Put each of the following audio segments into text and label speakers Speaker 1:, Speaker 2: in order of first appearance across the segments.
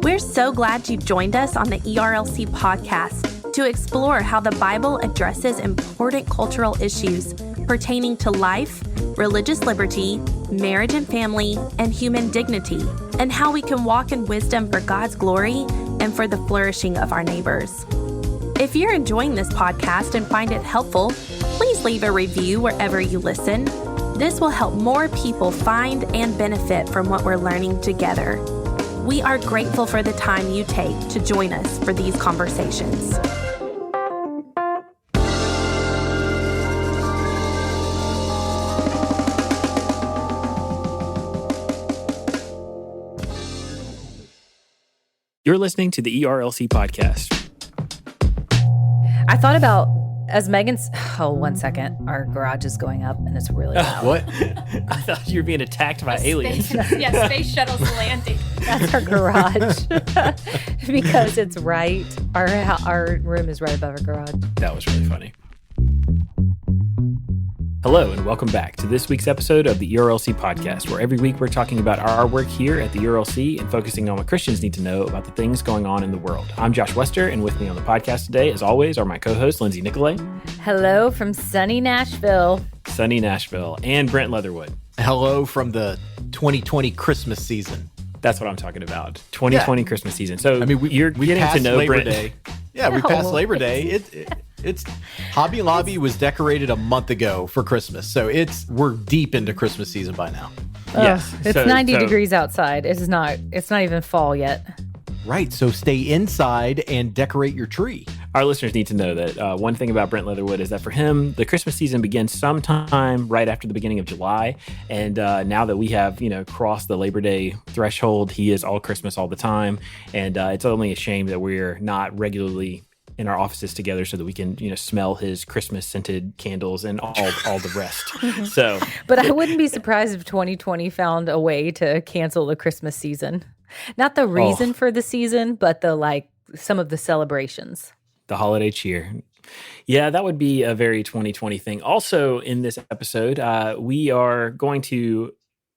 Speaker 1: We're so glad you've joined us on the ERLC podcast to explore how the Bible addresses important cultural issues pertaining to life, religious liberty, marriage and family, and human dignity, and how we can walk in wisdom for God's glory and for the flourishing of our neighbors. If you're enjoying this podcast and find it helpful, please leave a review wherever you listen. This will help more people find and benefit from what we're learning together. We are grateful for the time you take to join us for these conversations.
Speaker 2: You're listening to the ERLC podcast.
Speaker 3: I thought about, as Megan's, one second, our garage is going up and it's really loud.
Speaker 2: What? I thought you were being attacked by aliens.
Speaker 4: Space shuttle's landing.
Speaker 3: That's our garage. Because it's right, our room is right above our garage.
Speaker 2: That was really funny. Hello, and welcome back to this week's episode of the ERLC podcast, where every week we're talking about our work here at the ERLC and focusing on what Christians need to know about the things going on in the world. I'm Josh Wester, and with me on the podcast today, as always, are my co-hosts, Lindsay Nicolay.
Speaker 3: Hello from sunny Nashville.
Speaker 2: Sunny Nashville, and Brent Leatherwood.
Speaker 5: Hello from the 2020 Christmas season.
Speaker 2: That's what I'm talking about. 2020 Christmas season. So
Speaker 5: I mean,
Speaker 2: you're getting to know
Speaker 5: Labor
Speaker 2: Brent.
Speaker 5: Day. Yeah, we passed Labor Day. It's Hobby Lobby was decorated a month ago for Christmas, so we're deep into Christmas season by now.
Speaker 2: Yes,
Speaker 3: It's 90 degrees outside. It's not even fall yet.
Speaker 5: Right, so stay inside and decorate your tree.
Speaker 2: Our listeners need to know that one thing about Brent Leatherwood is that for him, the Christmas season begins sometime right after the beginning of July. And now that we have, crossed the Labor Day threshold, he is all Christmas all the time. And it's only a shame that we're not regularly in our offices together so that we can, smell his Christmas scented candles and all the rest. So,
Speaker 3: but I wouldn't be surprised if 2020 found a way to cancel the Christmas season. Not the reason for the season, but some of the celebrations.
Speaker 2: The holiday cheer. Yeah, that would be a very 2020 thing. Also, in this episode, we are going to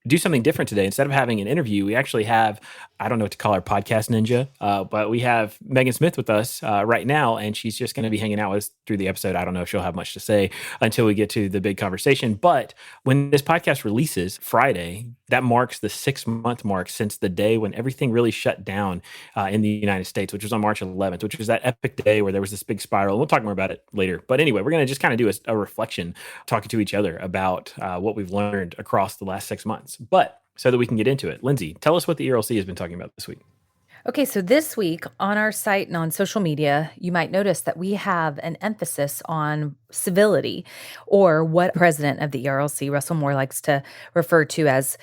Speaker 2: do something different today. Instead of having an interview, we actually have, I don't know what to call our podcast ninja, but we have Meagan Smith with us right now, and she's just going to be hanging out with us through the episode. I don't know if she'll have much to say until we get to the big conversation. But when this podcast releases Friday, that marks the 6-month mark since the day when everything really shut down in the United States, which was on March 11th, which was that epic day where there was this big spiral. We'll talk more about it later. But anyway, we're going to just kind of do a reflection, talking to each other about what we've learned across the last 6 months. But so that we can get into it, Lindsay, tell us what the ERLC has been talking about this week.
Speaker 3: Okay, so this week on our site and on social media, you might notice that we have an emphasis on civility, or what President of the ERLC, Russell Moore, likes to refer to as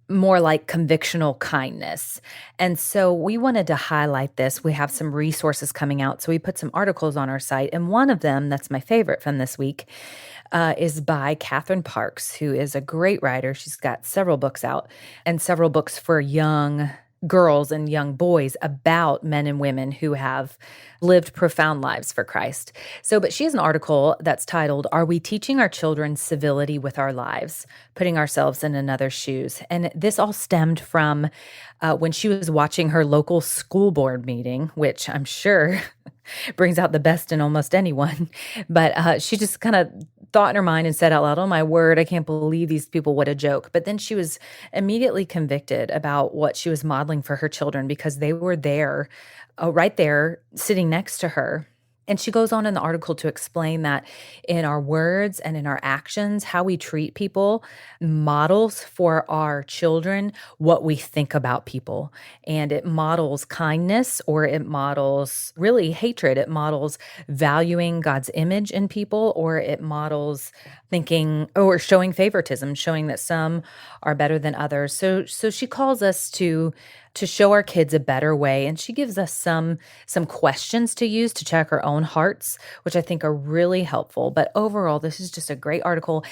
Speaker 3: more like convictional kindness. And so we wanted to highlight this. We have some resources coming out. So we put some articles on our site. And one of them, that's my favorite from this week, is by Catherine Parks, who is a great writer. She's got several books out and several books for young girls and young boys about men and women who have lived profound lives for Christ. But she has an article that's titled, "Are We Teaching Our Children Civility with Our Lives? Putting Ourselves in Another's Shoes." And this all stemmed from when she was watching her local school board meeting, which I'm sure brings out the best in almost anyone. But she just kind of thought in her mind and said out loud, "Oh my word, I can't believe these people, what a joke." But then she was immediately convicted about what she was modeling for her children because they were there, right there, sitting next to her. And she goes on in the article to explain that in our words and in our actions, how we treat people models for our children what we think about people. And it models kindness, or it models really hatred. It models valuing God's image in people, or it models thinking or showing favoritism, showing that some are better than others. So she calls us to show our kids a better way. And she gives us some questions to use to check our own hearts, which I think are really helpful. But overall, this is just a great article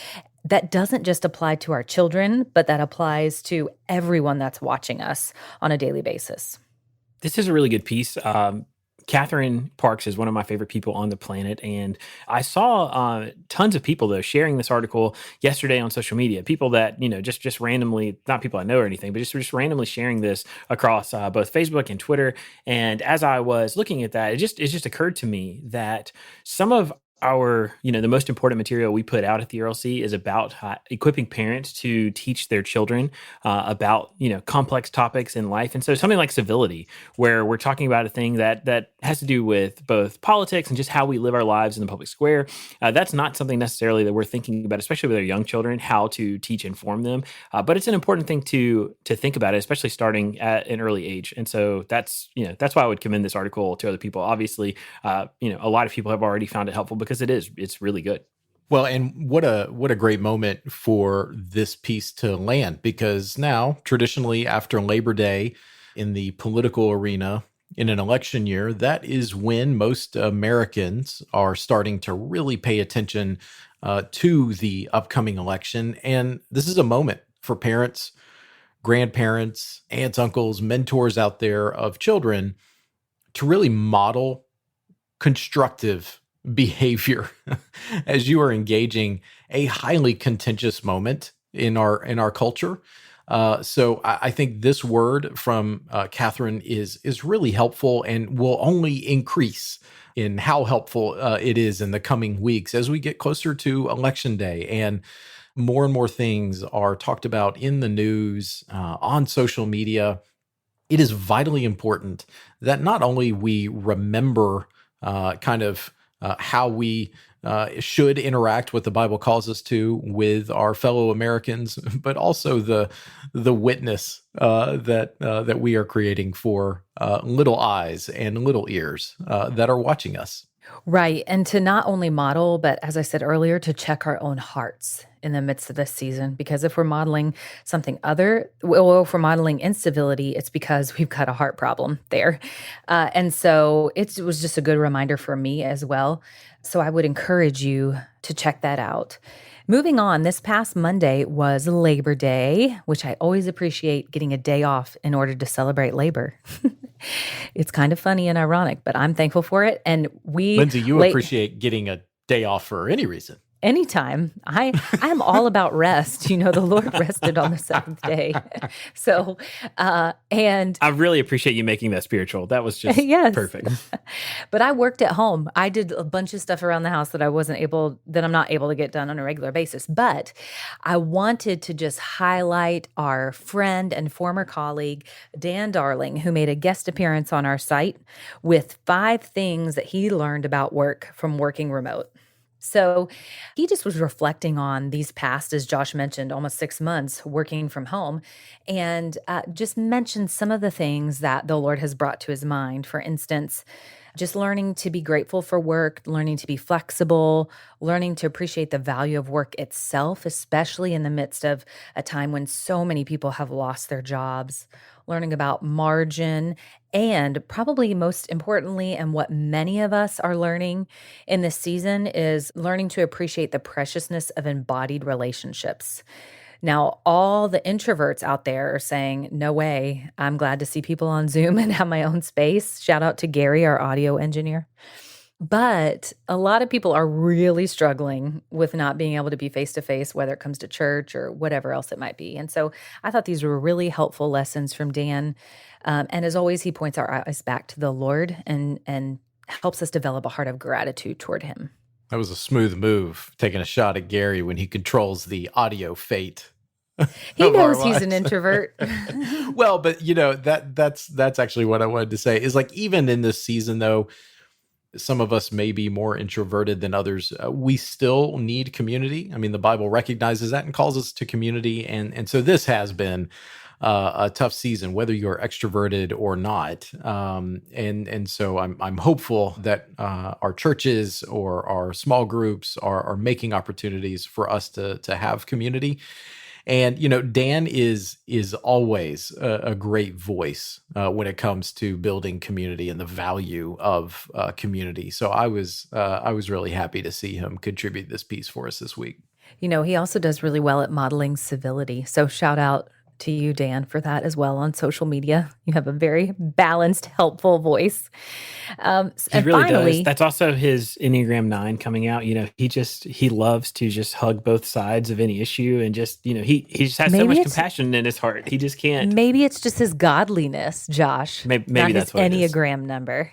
Speaker 3: that doesn't just apply to our children, but that applies to everyone that's watching us on a daily basis.
Speaker 2: This is a really good piece. Catherine Parks is one of my favorite people on the planet. And I saw tons of people, though, sharing this article yesterday on social media. People that, just randomly, not people I know or anything, but just randomly sharing this across both Facebook and Twitter. And as I was looking at that, it just occurred to me that some of our, the most important material we put out at the ERLC is about equipping parents to teach their children about, complex topics in life. And so something like civility, where we're talking about a thing that has to do with both politics and just how we live our lives in the public square. That's not something necessarily that we're thinking about, especially with our young children, how to teach and form them. But it's an important thing to think about it, especially starting at an early age. And so that's why I would commend this article to other people. Obviously, a lot of people have already found it helpful because it's really good.
Speaker 5: Well, and what a great moment for this piece to land, because now traditionally after Labor Day in the political arena in an election year, that is when most Americans are starting to really pay attention to the upcoming election. And this is a moment for parents, grandparents, aunts, uncles, mentors out there of children to really model constructive behavior as you are engaging a highly contentious moment in our culture. So I think this word from Catherine is really helpful and will only increase in how helpful it is in the coming weeks as we get closer to Election Day and more things are talked about in the news, on social media. It is vitally important that not only we remember how we should interact, what the Bible calls us to, with our fellow Americans, but also the witness that we are creating for little eyes and little ears that are watching us.
Speaker 3: Right. And to not only model, but as I said earlier, to check our own hearts in the midst of this season. Because if we're modeling something if we're modeling incivility, it's because we've got a heart problem there. And so it was just a good reminder for me as well. So I would encourage you to check that out. Moving on, this past Monday was Labor Day, which I always appreciate getting a day off in order to celebrate labor. It's kind of funny and ironic, but I'm thankful for it. And
Speaker 5: Lindsay, you appreciate getting a day off for any reason.
Speaker 3: Anytime. I'm all about rest. The Lord rested on the seventh day. So, and
Speaker 2: I really appreciate you making that spiritual. That was just
Speaker 3: yes.
Speaker 2: Perfect.
Speaker 3: But I worked at home. I did a bunch of stuff around the house that I'm not able to get done on a regular basis. But I wanted to just highlight our friend and former colleague, Dan Darling, who made a guest appearance on our site with 5 things that he learned about work from working remote. So he just was reflecting on these past, as Josh mentioned, almost 6 months working from home, and just mentioned some of the things that the Lord has brought to his mind. For instance, just learning to be grateful for work, learning to be flexible, learning to appreciate the value of work itself, especially in the midst of a time when so many people have lost their jobs, learning about margin, and probably most importantly, and what many of us are learning in this season, is learning to appreciate the preciousness of embodied relationships. Now, all the introverts out there are saying, no way, I'm glad to see people on Zoom and have my own space. Shout out to Gary, our audio engineer. But a lot of people are really struggling with not being able to be face-to-face, whether it comes to church or whatever else it might be. And so I thought these were really helpful lessons from Dan. And as always, he points our eyes back to the Lord and helps us develop a heart of gratitude toward him.
Speaker 5: That was a smooth move, taking a shot at Gary when he controls the audio fate.
Speaker 3: He knows he's an introvert.
Speaker 5: Well, but that's actually what I wanted to say is, like, even in this season, though, some of us may be more introverted than others. We still need community. I mean, the Bible recognizes that and calls us to community. And so this has been a tough season, whether you're extroverted or not. And so I'm hopeful that our churches or our small groups are making opportunities for us to have community. And, Dan is always a great voice when it comes to building community and the value of community. So I was really happy to see him contribute this piece for us this week.
Speaker 3: He also does really well at modeling civility. So shout out to you, Dan, for that as well on social media. You have a very balanced, helpful voice.
Speaker 2: He
Speaker 3: And
Speaker 2: really
Speaker 3: finally,
Speaker 2: does. That's also his Enneagram 9 coming out. He loves to just hug both sides of any issue, and just, he just has so
Speaker 3: maybe
Speaker 2: much
Speaker 3: it's
Speaker 2: compassion in his heart. He just can't.
Speaker 3: maybe it's just his godliness, Josh,
Speaker 2: Maybe
Speaker 3: not his
Speaker 2: that's what it is.
Speaker 3: Enneagram number.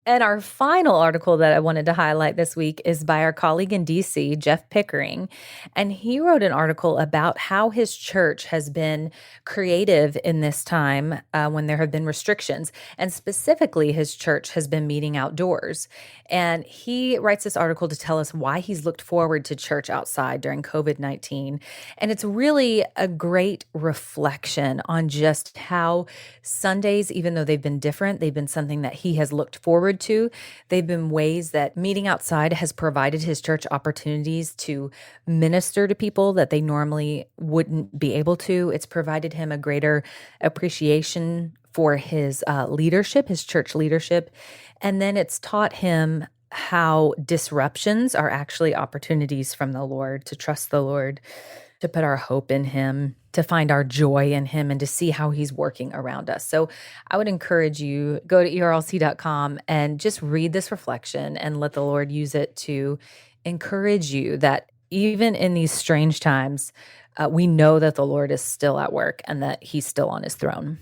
Speaker 3: And our final article that I wanted to highlight this week is by our colleague in DC, Jeff Pickering. And he wrote an article about how his church has been creative in this time when there have been restrictions. And specifically, his church has been meeting outdoors. And he writes this article to tell us why he's looked forward to church outside during COVID-19. And it's really a great reflection on just how Sundays, even though they've been different, they've been something that he has looked forward to. They've been ways that meeting outside has provided his church opportunities to minister to people that they normally wouldn't be able to. It's provided him a greater appreciation for his leadership, his church leadership. And then it's taught him how disruptions are actually opportunities from the Lord, to trust the Lord, to put our hope in him, to find our joy in him, and to see how he's working around us. So I would encourage you, go to ERLC.com and just read this reflection and let the Lord use it to encourage you that even in these strange times, we know that the Lord is still at work and that he's still on his throne.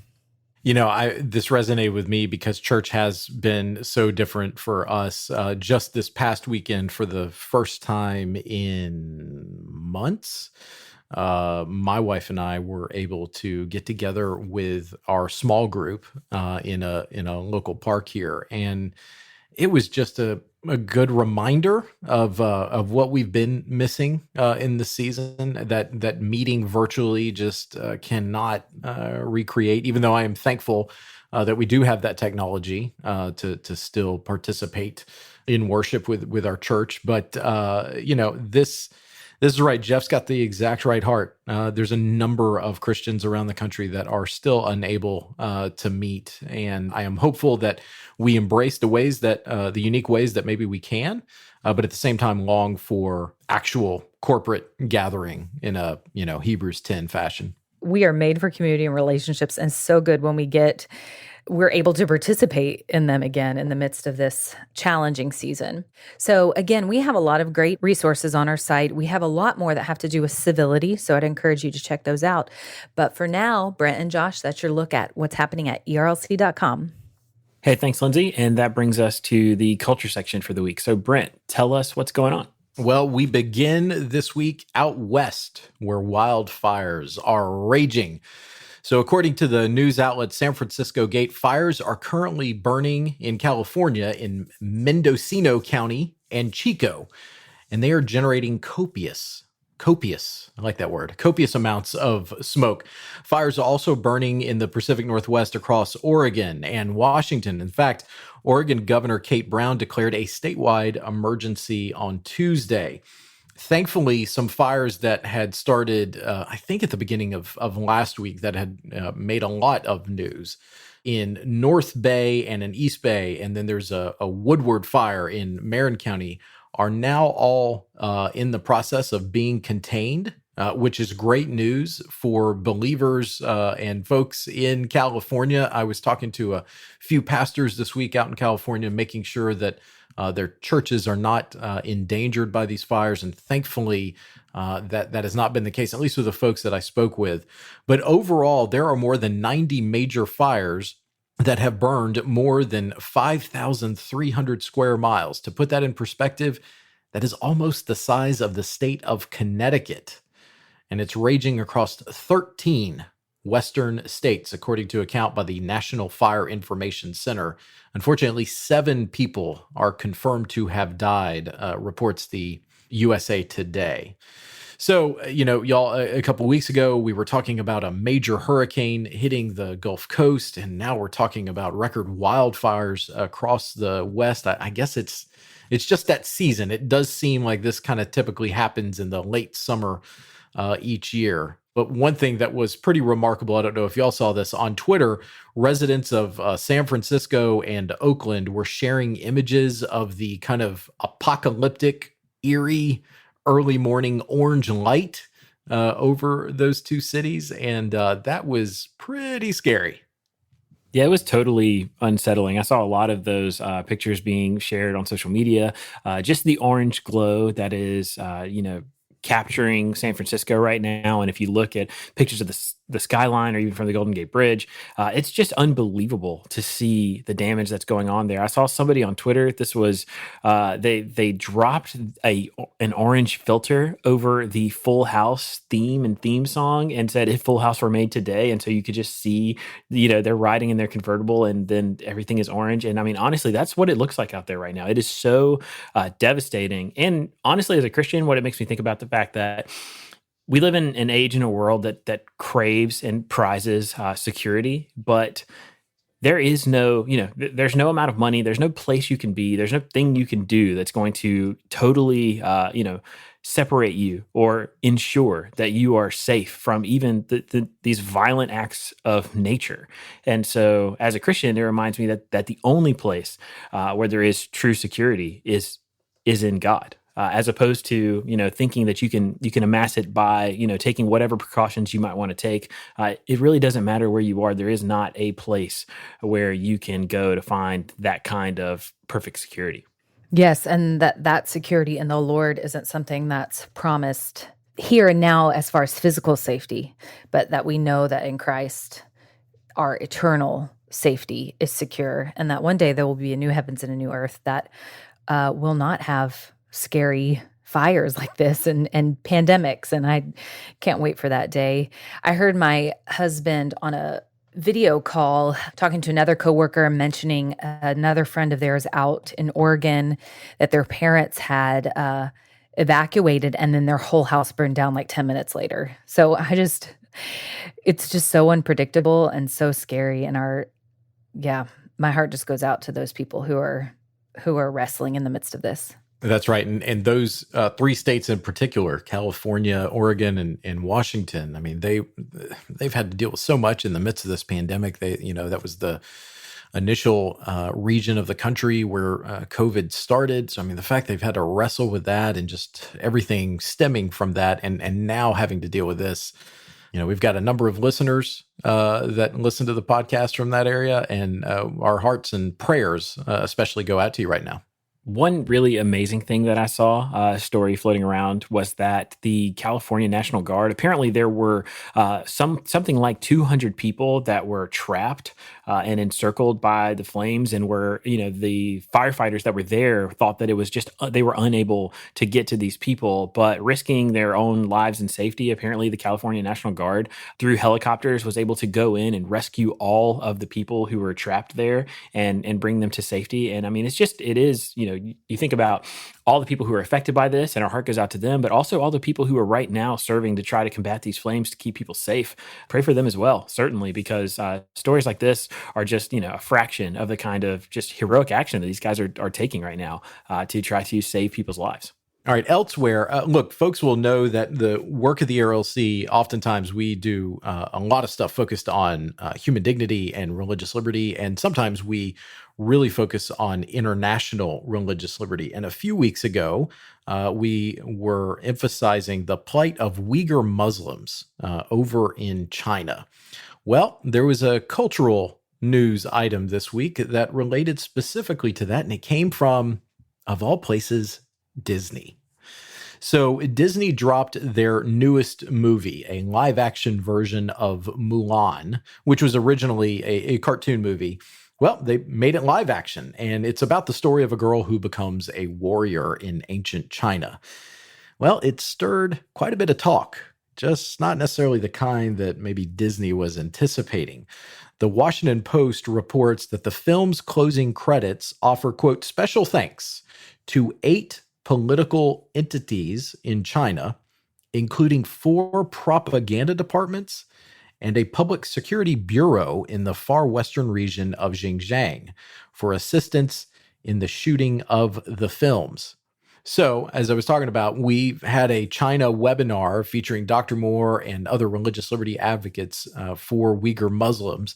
Speaker 5: This resonated with me because church has been so different for us. Just this past weekend, for the first time in months, my wife and I were able to get together with our small group in a local park here, and it was just a good reminder of what we've been missing in the season. That meeting virtually just cannot recreate. Even though I am thankful that we do have that technology to still participate in worship with our church, but this is right. Jeff's got the exact right heart. There's a number of Christians around the country that are still unable to meet, and I am hopeful that we embrace the unique ways that maybe we can, but at the same time long for actual corporate gathering in a Hebrews 10 fashion.
Speaker 3: We are made for community and relationships, and so good when we're able to participate in them again in the midst of this challenging season. So again, we have a lot of great resources on our site. We have a lot more that have to do with civility, so I'd encourage you to check those out. But for now, Brent and Josh, that's your look at what's happening at ERLC.com.
Speaker 2: Hey, thanks, Lindsay. And that brings us to the culture section for the week. So Brent, tell us what's going on.
Speaker 5: Well, we begin this week out west, where wildfires are raging. So according to the news outlet San Francisco Gate, fires are currently burning in California in Mendocino County and Chico, and they are generating copious, I like that word, copious amounts of smoke. Fires are also burning in the Pacific Northwest across Oregon and Washington. In fact, Oregon Governor Kate Brown declared a statewide emergency on Tuesday. Thankfully, some fires that had started, I think at the beginning of last week, that had made a lot of news in North Bay and in East Bay, and then there's a Woodward fire in Marin County, are now all in the process of being contained, which is great news for believers and folks in California. I was talking to a few pastors this week out in California, making sure that their churches are not endangered by these fires, and thankfully that has not been the case, at least with the folks that I spoke with. But overall, there are more than 90 major fires that have burned more than 5,300 square miles. To put that in perspective, that is almost the size of the state of Connecticut, and it's raging across 13 Western states, according to a count by the National Fire Information Center. Unfortunately, 7 people are confirmed to have died, reports the USA Today. So, y'all, a couple of weeks ago, we were talking about a major hurricane hitting the Gulf Coast, and now we're talking about record wildfires across the West. I guess it's just that season. It does seem like this kind of typically happens in the late summer each year. But one thing that was pretty remarkable, I don't know if y'all saw this on Twitter, residents of San Francisco and Oakland were sharing images of the kind of apocalyptic, eerie, early morning orange light over those two cities, and that was pretty scary.
Speaker 2: Yeah, it was totally unsettling. I saw a lot of those pictures being shared on social media. Just the orange glow that is, capturing San Francisco right now. And if you look at pictures of the skyline or even from the Golden Gate Bridge, it's just unbelievable to see the damage that's going on there. I saw somebody on Twitter. This was they dropped an orange filter over the Full House theme and theme song and said if Full House were made today, and so you could just see they're riding in their convertible and then everything is orange. And I mean, honestly, that's what it looks like out there right now. It is so devastating. And honestly, as a Christian, what it makes me think about the fact that we live in an age and a world that craves and prizes security, but there is no, there's no amount of money, there's no place you can be, there's no thing you can do that's going to totally, separate you or ensure that you are safe from even these violent acts of nature. And so as a Christian, it reminds me that the only place where there is true security is in God. As opposed to thinking that you can amass it by taking whatever precautions you might want to take. It really doesn't matter where you are. There is not a place where you can go to find that kind of perfect security.
Speaker 3: Yes, and that security in the Lord isn't something that's promised here and now as far as physical safety, but that we know that in Christ our eternal safety is secure, and that one day there will be a new heavens and a new earth that will not have scary fires like this and pandemics. And I can't wait for that day. I heard my husband on a video call talking to another coworker mentioning another friend of theirs out in Oregon that their parents had evacuated and then their whole house burned down like 10 minutes later. So it's just so unpredictable and so scary. And my heart just goes out to those people who are wrestling in the midst of this.
Speaker 5: That's right. And those three states in particular, California, Oregon, and Washington, I mean, they've had to deal with so much in the midst of this pandemic. That was the initial region of the country where COVID started. So, I mean, the fact they've had to wrestle with that and just everything stemming from that and now having to deal with this. We've got a number of listeners that listen to the podcast from that area, and our hearts and prayers especially go out to you right now.
Speaker 2: One really amazing thing that I saw, a story floating around, was that the California National Guard, apparently there were something like 200 people that were trapped and encircled by the flames, and the firefighters that were there thought that it was just, they were unable to get to these people, but risking their own lives and safety, apparently the California National Guard, through helicopters, was able to go in and rescue all of the people who were trapped there and bring them to safety. And I mean, it is, you think about all the people who are affected by this, and our heart goes out to them, but also all the people who are right now serving to try to combat these flames to keep people safe. Pray for them as well, certainly, because stories like this are just, a fraction of the kind of just heroic action that these guys are taking right now to try to save people's lives.
Speaker 5: All right, elsewhere, look, folks will know that the work of the ERLC, oftentimes we do a lot of stuff focused on human dignity and religious liberty, and sometimes we really focus on international religious liberty. And a few weeks ago, we were emphasizing the plight of Uyghur Muslims over in China. Well, there was a cultural news item this week that related specifically to that, and it came from, of all places, Disney. So Disney dropped their newest movie, a live-action version of Mulan, which was originally a cartoon movie. Well, they made it live action, and it's about the story of a girl who becomes a warrior in ancient China. Well, it stirred quite a bit of talk, just not necessarily the kind that maybe Disney was anticipating. The Washington Post reports that the film's closing credits offer, quote, special thanks to 8 political entities in China, including 4 propaganda departments and a public security bureau in the far western region of Xinjiang for assistance in the shooting of the films. So, as I was talking about, we had a China webinar featuring Dr. Moore and other religious liberty advocates for Uyghur Muslims.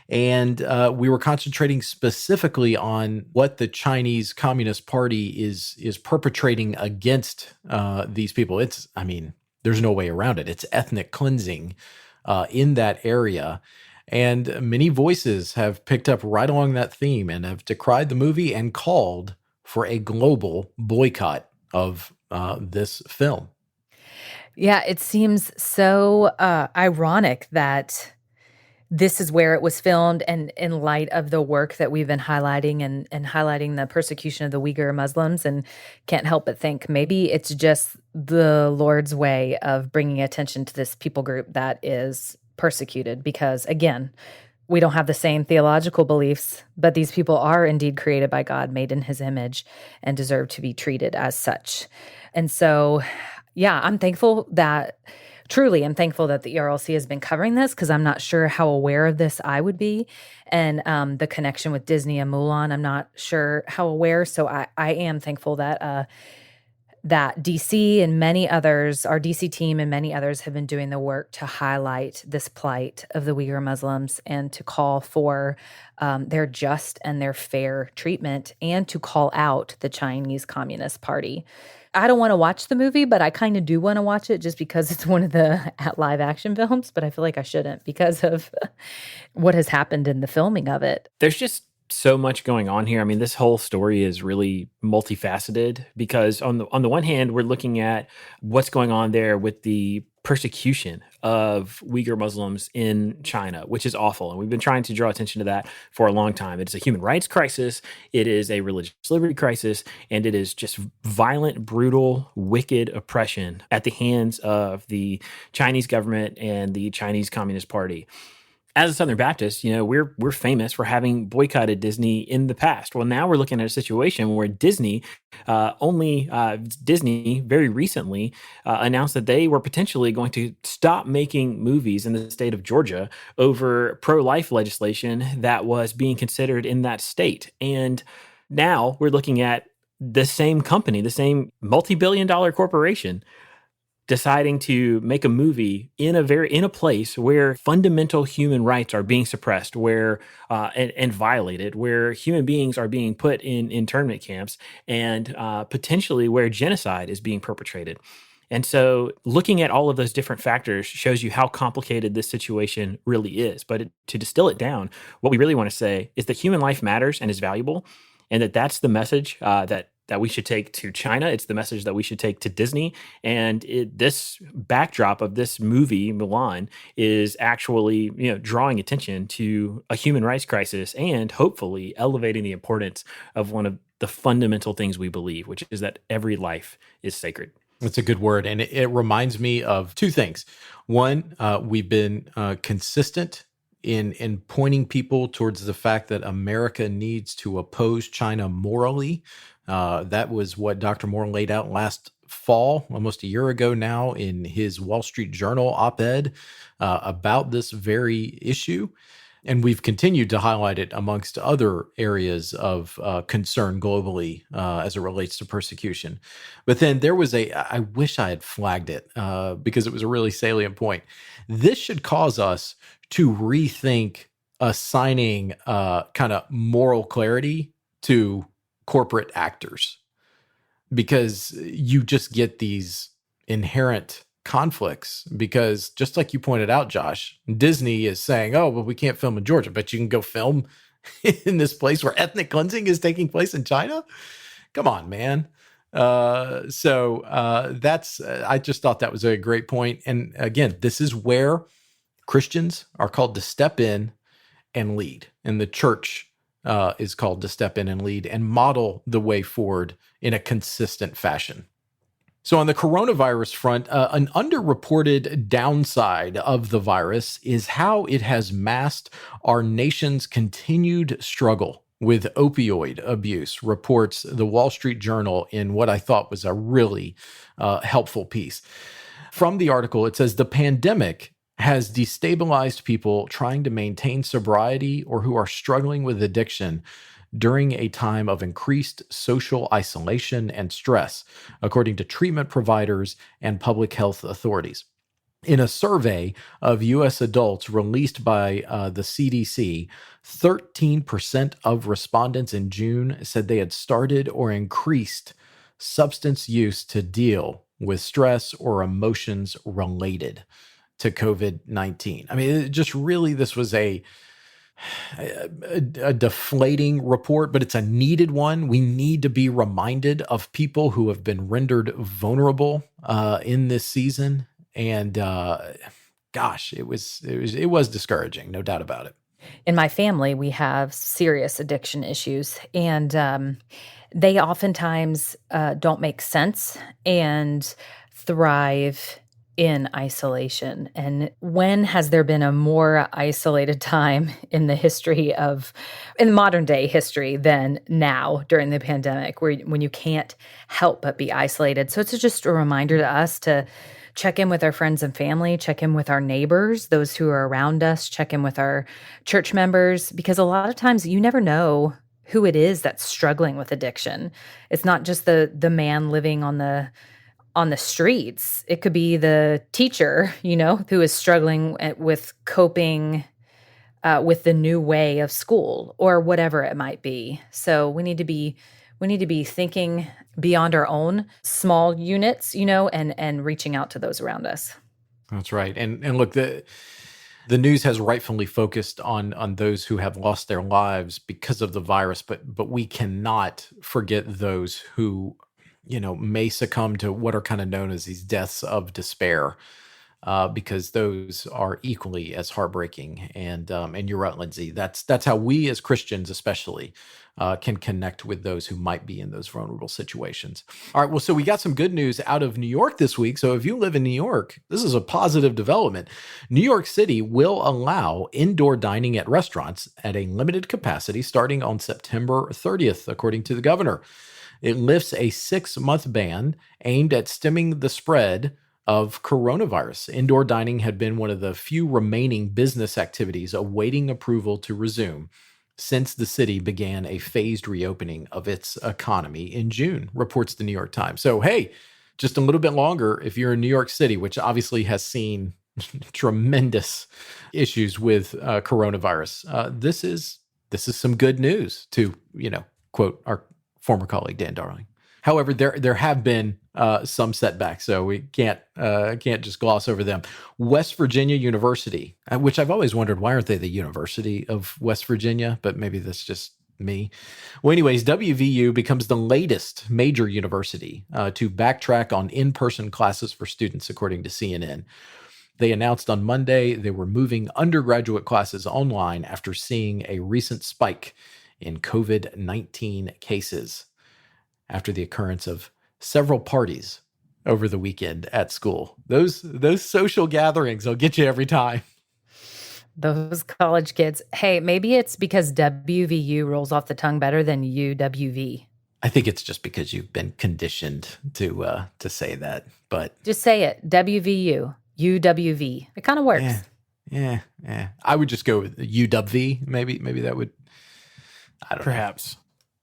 Speaker 5: And we were concentrating specifically on what the Chinese Communist Party is perpetrating against these people. There's no way around it. It's ethnic cleansing in that area. And many voices have picked up right along that theme and have decried the movie and called for a global boycott of this film.
Speaker 3: Yeah, it seems so ironic that this is where it was filmed, and in light of the work that we've been highlighting and highlighting the persecution of the Uyghur Muslims, and can't help but think maybe it's just the Lord's way of bringing attention to this people group that is persecuted. Because again, we don't have the same theological beliefs, but these people are indeed created by God, made in his image, and deserve to be treated as such. And so, yeah, I'm thankful that the ERLC has been covering this, because I'm not sure how aware of this I would be. And the connection with Disney and Mulan, I'm not sure how aware. So I am thankful that that DC and many others, our DC team and many others, have been doing the work to highlight this plight of the Uyghur Muslims and to call for their just and their fair treatment, and to call out the Chinese Communist Party. I don't want to watch the movie, but I kind of do want to watch it just because it's one of the live action films, but I feel like I shouldn't because of what has happened in the filming of it.
Speaker 2: There's just so much going on here. I mean, this whole story is really multifaceted because on the one hand, we're looking at what's going on there with the persecution of Uyghur Muslims in China, which is awful. And we've been trying to draw attention to that for a long time. It's a human rights crisis. It is a religious liberty crisis. And it is just violent, brutal, wicked oppression at the hands of the Chinese government and the Chinese Communist Party. As a Southern Baptist, we're famous for having boycotted Disney in the past. Well, now we're looking at a situation where Disney very recently announced that they were potentially going to stop making movies in the state of Georgia over pro-life legislation that was being considered in that state. And now we're looking at the same company, the same multi-billion-dollar corporation, deciding to make a movie in a place where fundamental human rights are being suppressed, where and violated, where human beings are being put in internment camps, and potentially where genocide is being perpetrated. And so looking at all of those different factors shows you how complicated this situation really is. But to distill it down, what we really want to say is that human life matters and is valuable, and that's the message that we should take to China. It's the message that we should take to Disney. And this backdrop of this movie, Mulan, is actually drawing attention to a human rights crisis and hopefully elevating the importance of one of the fundamental things we believe, which is that every life is sacred.
Speaker 5: That's a good word. And it reminds me of two things. One, we've been consistent in pointing people towards the fact that America needs to oppose China morally. That was what Dr. Moore laid out last fall, almost a year ago now, in his Wall Street Journal op-ed about this very issue. And we've continued to highlight it amongst other areas of concern globally as it relates to persecution. But then there was I wish I had flagged it because it was a really salient point. This should cause us to rethink assigning kind of moral clarity to corporate actors, because you just get these inherent conflicts. Because just like you pointed out, Josh, Disney is saying, oh, well, we can't film in Georgia, but you can go film in this place where ethnic cleansing is taking place in China. Come on, man. So I just thought that was a great point. And again, this is where Christians are called to step in and lead, and the church is called to step in and lead and model the way forward in a consistent fashion. So on the coronavirus front, an underreported downside of the virus is how it has masked our nation's continued struggle with opioid abuse, reports the Wall Street Journal in what I thought was a really helpful piece. From the article, it says the pandemic has destabilized people trying to maintain sobriety or who are struggling with addiction during a time of increased social isolation and stress, according to treatment providers and public health authorities. In a survey of U.S. adults released by the CDC, 13% of respondents in June said they had started or increased substance use to deal with stress or emotions related to COVID-19. I mean, this was a deflating report, but it's a needed one. We need to be reminded of people who have been rendered vulnerable in this season. And gosh, it was discouraging, no doubt about it.
Speaker 3: In my family, we have serious addiction issues, and they oftentimes don't make sense and thrive in isolation. And when has there been a more isolated time in in modern day history than now during the pandemic, when you can't help but be isolated? So it's just a reminder to us to check in with our friends and family, check in with our neighbors, those who are around us, check in with our church members, because a lot of times you never know who it is that's struggling with addiction. It's not just the man living on the streets. It could be the teacher, who is struggling with coping with the new way of school or whatever it might be. So we need to be thinking beyond our own small units, and reaching out to those around us.
Speaker 5: That's right. And look, the news has rightfully focused on those who have lost their lives because of the virus, but we cannot forget those who may succumb to what are kind of known as these deaths of despair, because those are equally as heartbreaking. And you're right, Lindsay. That's how we as Christians, especially, can connect with those who might be in those vulnerable situations. All right. Well, so we got some good news out of New York this week. So if you live in New York, this is a positive development. New York City will allow indoor dining at restaurants at a limited capacity starting on September 30th, according to the governor. It lifts a 6-month ban aimed at stemming the spread of coronavirus. Indoor dining had been one of the few remaining business activities awaiting approval to resume since the city began a phased reopening of its economy in June, reports the New York Times. So, hey, just a little bit longer if you're in New York City, which obviously has seen tremendous issues with coronavirus. This is some good news to, quote our former colleague Dan Darling. However, there have been some setbacks, so we can't just gloss over them. West Virginia University, which I've always wondered, why aren't they the University of West Virginia? But maybe that's just me. Well, anyways, WVU becomes the latest major university to backtrack on in-person classes for students, according to CNN. They announced on Monday they were moving undergraduate classes online after seeing a recent spike in COVID-19 cases after the occurrence of several parties over the weekend at school. Those social gatherings will get you every time.
Speaker 3: Those college kids. Hey, maybe it's because WVU rolls off the tongue better than UWV.
Speaker 5: I think it's just because you've been conditioned to say that. But
Speaker 3: just say it. WVU, UWV. It kind of works.
Speaker 5: Yeah. I would just go with UWV. Maybe that would. I don't know.
Speaker 2: Perhaps.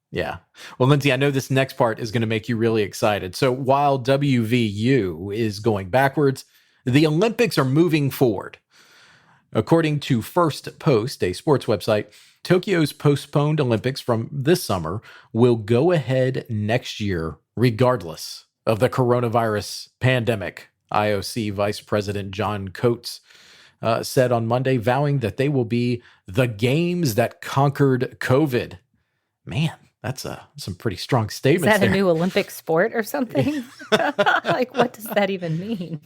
Speaker 5: Yeah. Well, Lindsay, I know this next part is going to make you really excited. So while WVU is going backwards, the Olympics are moving forward. According to First Post, a sports website, Tokyo's postponed Olympics from this summer will go ahead next year, regardless of the coronavirus pandemic. IOC Vice President John Coates said on Monday, vowing that they will be the games that conquered COVID. Man, that's some pretty strong statements.
Speaker 3: Is that a new Olympic sport or something? Like, what does that even mean?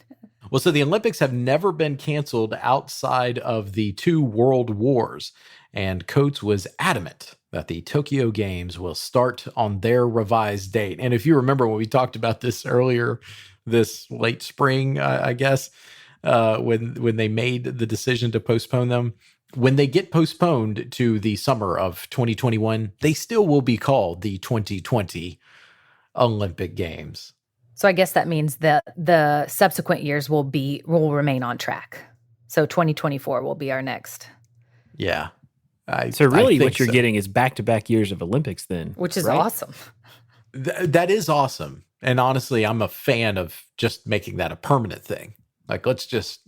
Speaker 5: Well, so the Olympics have never been canceled outside of the 2 world wars. And Coates was adamant that the Tokyo Games will start on their revised date. And if you remember when we talked about this earlier, this late spring, I guess, when they made the decision to postpone them, when they get postponed to the summer of 2021, they still will be called the 2020 Olympic Games.
Speaker 3: So I guess that means that the subsequent years will remain on track. So 2024 will be our next.
Speaker 5: Yeah.
Speaker 2: So really what you're getting is back-to-back years of Olympics then.
Speaker 3: Which is
Speaker 2: right?
Speaker 3: awesome.
Speaker 5: That is awesome. And honestly, I'm a fan of just making that a permanent thing. Like, let's just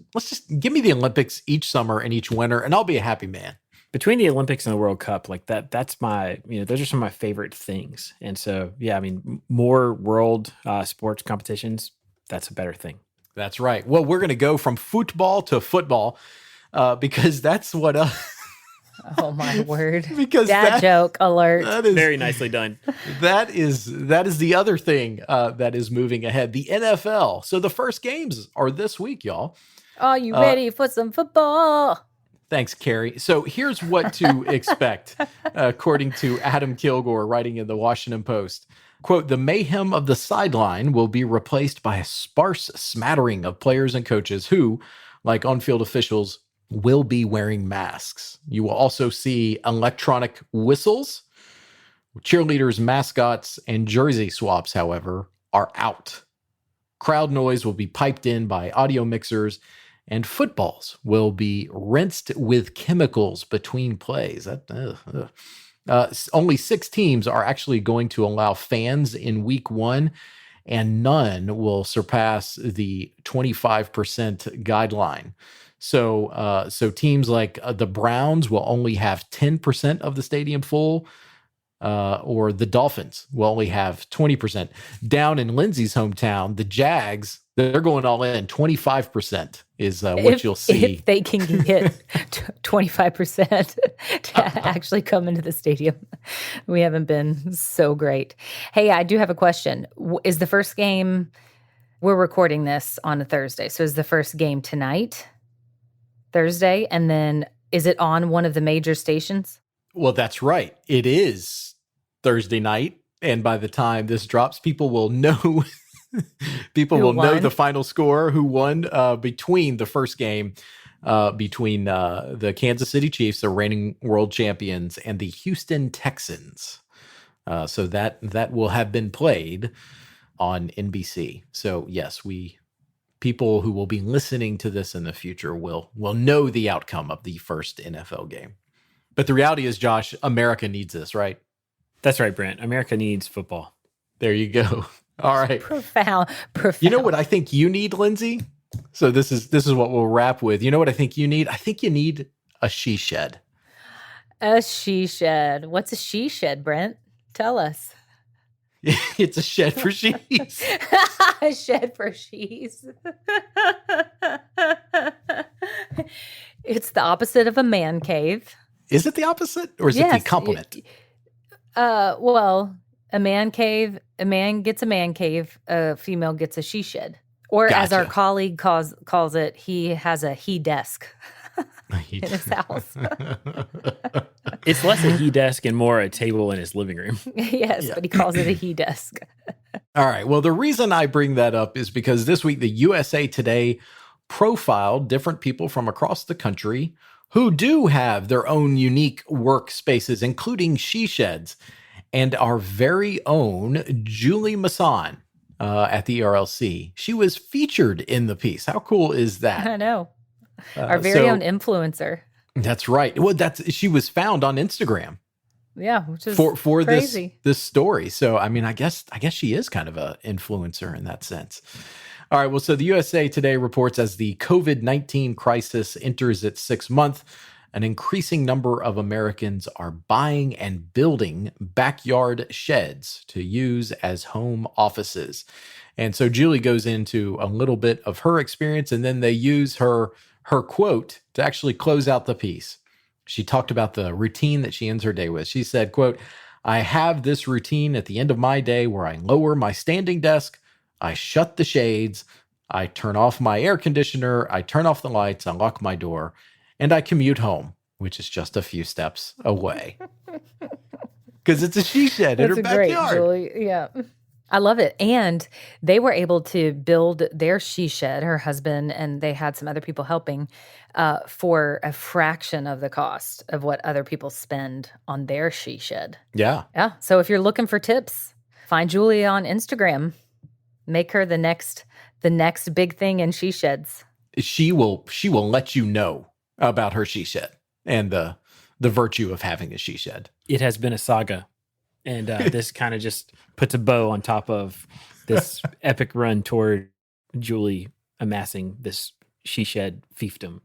Speaker 5: give me the Olympics each summer and each winter, and I'll be a happy man.
Speaker 2: Between the Olympics and the World Cup, like that's my, those are some of my favorite things. And so, yeah, I mean, more world sports competitions, That's a better thing.
Speaker 5: That's right. Well, we're going to go from football to football because that's what...
Speaker 3: Oh my word!
Speaker 5: Because
Speaker 3: Dad joke alert.
Speaker 5: That is
Speaker 2: Very nicely done.
Speaker 5: That is the other thing that is moving ahead. The NFL. So the first games are this week, y'all.
Speaker 3: Are you ready for some football?
Speaker 5: Thanks, Carrie. So here's what to expect, according to Adam Kilgore, writing in the Washington Post. Quote, the mayhem of the sideline will be replaced by a sparse smattering of players and coaches who, like on-field officials, will be wearing masks. You will also see electronic whistles. Cheerleaders, mascots, and jersey swaps, however, are out. Crowd noise will be piped in by audio mixers, and footballs will be rinsed with chemicals between plays. Only 6 teams are actually going to allow fans in week 1, and none will surpass the 25% guideline. So teams like the Browns will only have 10% of the stadium full, or the Dolphins will only have 20%. Down in Lindsay's hometown, the Jags, they're going all in. 25% is what you'll see.
Speaker 3: If they can get 25% to actually come into the stadium. We haven't been so great. Hey, I do have a question. Is the first game, we're recording this on a Thursday, so is the first game tonight? Thursday, and then is it on one of the major stations?
Speaker 5: Well, that's right. It is Thursday night, and by the time this drops, people will know know the final score, who won between the first game between the Kansas City Chiefs, the reigning world champions, and the Houston Texans. So that will have been played on NBC. So yes, people who will be listening to this in the future will know the outcome of the first NFL game. But the reality is, Josh, America needs this, right?
Speaker 2: That's right, Brent. America needs football.
Speaker 5: There you go. All right.
Speaker 3: Profound.
Speaker 5: You know what I think you need, Lindsay? So this is what we'll wrap with. You know what I think you need? I think you need a SheShed.
Speaker 3: A SheShed. What's a SheShed, Brent? Tell us.
Speaker 5: It's a shed for she's.
Speaker 3: A shed for she's. It's the opposite of a man cave.
Speaker 5: Is it the opposite, or is it the complement?
Speaker 3: Well, a man cave, a man gets a man cave, a female gets a SheShed. Or as our colleague calls it, he has a he desk in his house.
Speaker 2: It's less a he desk and more a table in his living room.
Speaker 3: Yes, but he calls it a he desk.
Speaker 5: All right. Well, the reason I bring that up is because this week the USA Today profiled different people from across the country who do have their own unique workspaces, including SheSheds, and our very own Julie Masson at the ERLC. She was featured in the piece. How cool is that?
Speaker 3: I know. Our very own influencer.
Speaker 5: That's right. Well, she was found on Instagram.
Speaker 3: Yeah, which is
Speaker 5: for
Speaker 3: crazy.
Speaker 5: this story. So, I mean, I guess she is kind of an influencer in that sense. All right. Well, so the USA Today reports as the COVID-19 crisis enters its 6th month, an increasing number of Americans are buying and building backyard sheds to use as home offices. And so Julie goes into a little bit of her experience, and then they use her quote to actually close out the piece. She talked about the routine that she ends her day with. She said, quote, I have this routine at the end of my day where I lower my standing desk, I shut the shades, I turn off my air conditioner, I turn off the lights, I lock my door, and I commute home, which is just a few steps away. Because it's a SheShed in her backyard.
Speaker 3: Great, Julie. Yeah. I love it. And they were able to build their SheShed, her husband, and they had some other people helping for a fraction of the cost of what other people spend on their SheShed.
Speaker 5: Yeah.
Speaker 3: Yeah. So if you're looking for tips, find Julie on Instagram. Make her the next big thing in SheSheds.
Speaker 5: She will let you know about her SheShed and the virtue of having a SheShed.
Speaker 2: It has been a saga. And this kind of just puts a bow on top of this epic run toward Julie amassing this SheShed fiefdom.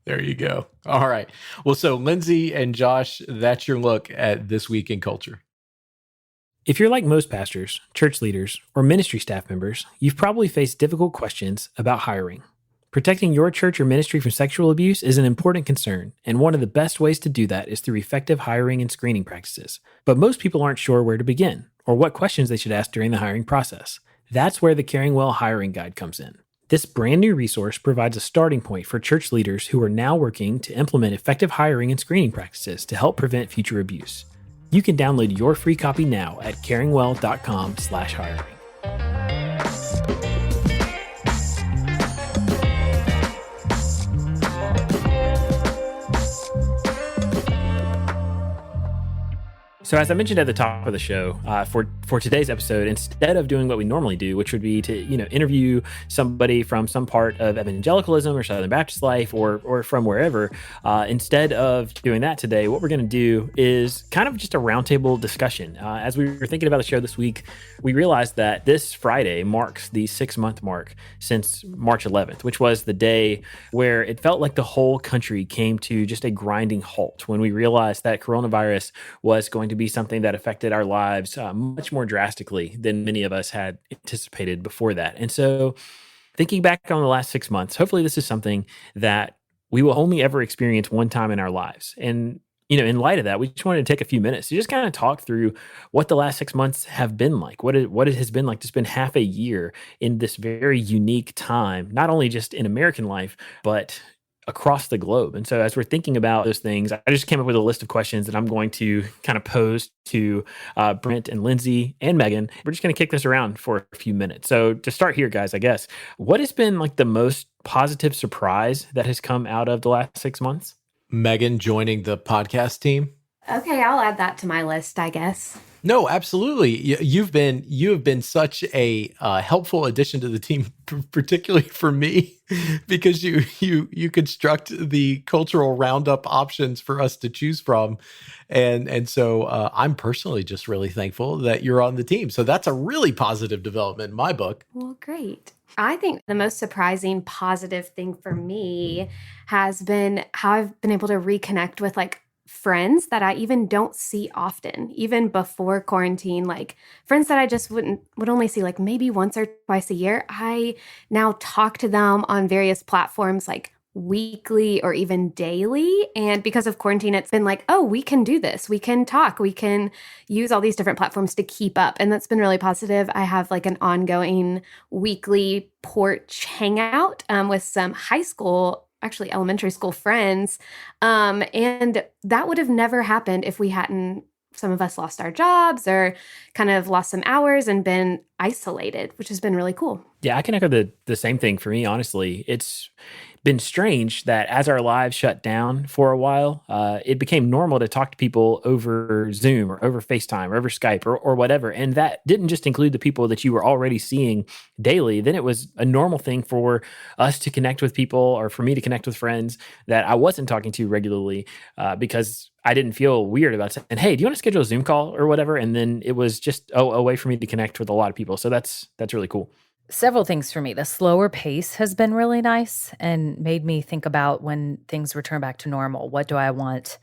Speaker 5: There you go. All right. Well, so Lindsay and Josh, that's your look at this week in culture.
Speaker 2: If you're like most pastors, church leaders, or ministry staff members, you've probably faced difficult questions about hiring. Protecting your church or ministry from sexual abuse is an important concern, and one of the best ways to do that is through effective hiring and screening practices. But most people aren't sure where to begin, or what questions they should ask during the hiring process. That's where the Caring Well Hiring Guide comes in. This brand new resource provides a starting point for church leaders who are now working to implement effective hiring and screening practices to help prevent future abuse. You can download your free copy now at caringwell.com/hiring. So as I mentioned at the top of the show, for today's episode, instead of doing what we normally do, which would be to interview somebody from some part of evangelicalism or Southern Baptist life or from wherever, instead of doing that today, what we're going to do is kind of just a roundtable discussion. As we were thinking about the show this week, we realized that this Friday marks the 6-month mark since March 11th, which was the day where it felt like the whole country came to just a grinding halt when we realized that coronavirus was going to be something that affected our lives much more drastically than many of us had anticipated before that. And so thinking back on the last 6 months, hopefully this is something that we will only ever experience one time in our lives. And, in light of that, we just wanted to take a few minutes to just kind of talk through what the last 6 months have been like, what it has been like to spend half a year in this very unique time, not only just in American life, but across the globe. And so as we're thinking about those things, I just came up with a list of questions that I'm going to kind of pose to Brent and Lindsay and Meagan. We're just going to kick this around for a few minutes. So to start here, guys, I guess, what has been like the most positive surprise that has come out of the last 6 months?
Speaker 5: Meagan joining the podcast team.
Speaker 4: Okay, I'll add that to my list, I guess.
Speaker 5: No, absolutely. You have been such a helpful addition to the team, particularly for me, because you construct the cultural roundup options for us to choose from, and so I'm personally just really thankful that you're on the team. So that's a really positive development in my book.
Speaker 4: Well, great. I think the most surprising positive thing for me has been how I've been able to reconnect with friends that I even don't see often, even before quarantine, friends that I just would only see maybe once or twice a year. I now talk to them on various platforms weekly or even daily. And because of quarantine, it's been oh, we can do this. We can talk. We can use all these different platforms to keep up. And that's been really positive. I have an ongoing weekly porch hangout with some actually elementary school friends. And that would have never happened if we hadn't, some of us lost our jobs or kind of lost some hours and been isolated, which has been really cool.
Speaker 2: Yeah, I can echo the same thing for me, honestly. It's been strange that as our lives shut down for a while, it became normal to talk to people over Zoom or over FaceTime or over Skype or whatever. And that didn't just include the people that you were already seeing daily. Then it was a normal thing for us to connect with people or for me to connect with friends that I wasn't talking to regularly because I didn't feel weird about saying, hey, do you want to schedule a Zoom call or whatever? And then it was just a way for me to connect with a lot of people. So that's really cool.
Speaker 3: Several things for me. The slower pace has been really nice and made me think about when things return back to normal. What do I want